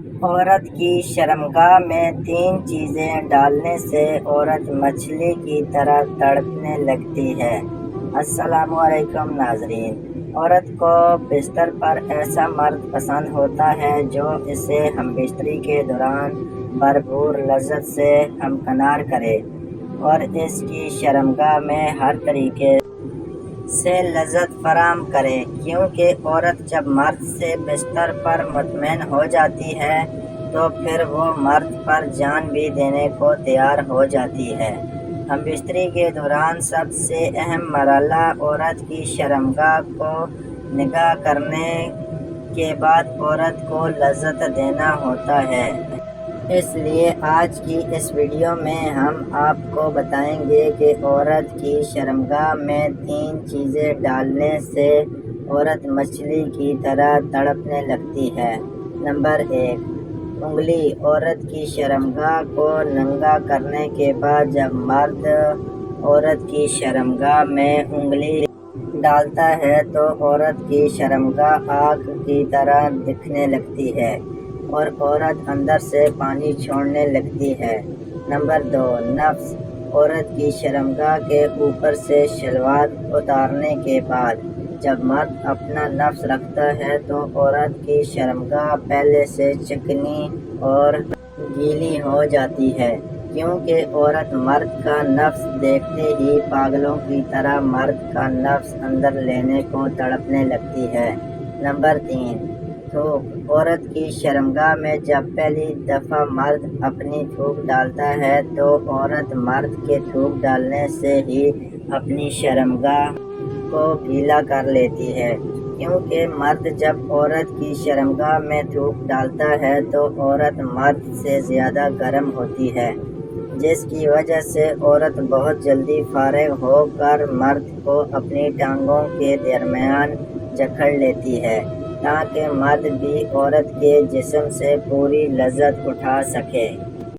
عورت کی شرمگاہ میں 3 چیزیں ڈالنے سے عورت مچھلی کی طرح تڑپنے لگتی ہے۔ السلام علیکم ناظرین۔ عورت کو بستر پر ایسا مرد پسند ہوتا ہے جو اسے ہم بستری کے دوران بھرپور لذت سے ہمکنار کرے اور اس کی شرمگاہ میں ہر طریقے سے لذت فراہم کرے، کیونکہ عورت جب مرد سے بستر پر مطمئن ہو جاتی ہے تو پھر وہ مرد پر جان بھی دینے کو تیار ہو جاتی ہے۔ ہم بستری کے دوران سب سے اہم مرحلہ عورت کی شرمگاہ کو نگاہ کرنے کے بعد عورت کو لذت دینا ہوتا ہے۔ اس لیے آج کی اس ویڈیو میں ہم آپ کو بتائیں گے کہ عورت کی شرمگاہ میں 3 چیزیں ڈالنے سے عورت مچھلی کی طرح تڑپنے لگتی ہے۔ نمبر 1، انگلی۔ عورت کی شرمگاہ کو ننگا کرنے کے بعد جب مرد عورت کی شرمگاہ میں انگلی ڈالتا ہے تو عورت کی شرمگاہ آگ کی طرح دکھنے لگتی ہے اور عورت اندر سے پانی چھوڑنے لگتی ہے۔ نمبر 2، نفس۔ عورت کی شرمگاہ کے اوپر سے شلوار اتارنے کے بعد جب مرد اپنا نفس رکھتا ہے تو عورت کی شرمگاہ پہلے سے چکنی اور گیلی ہو جاتی ہے، کیونکہ عورت مرد کا نفس دیکھتے ہی پاگلوں کی طرح مرد کا نفس اندر لینے کو تڑپنے لگتی ہے۔ نمبر 3، تھوک۔ عورت کی شرمگاہ میں جب پہلی دفعہ مرد اپنی تھوک ڈالتا ہے تو عورت مرد کے تھوک ڈالنے سے ہی اپنی شرمگاہ کو گیلا کر لیتی ہے، کیونکہ مرد جب عورت کی شرمگاہ میں تھوک ڈالتا ہے تو عورت مرد سے زیادہ گرم ہوتی ہے، جس کی وجہ سے عورت بہت جلدی فارغ ہو کر مرد کو اپنی ٹانگوں کے درمیان جکڑ لیتی ہے تاکہ مرد بھی عورت کے جسم سے پوری لذت اٹھا سکے۔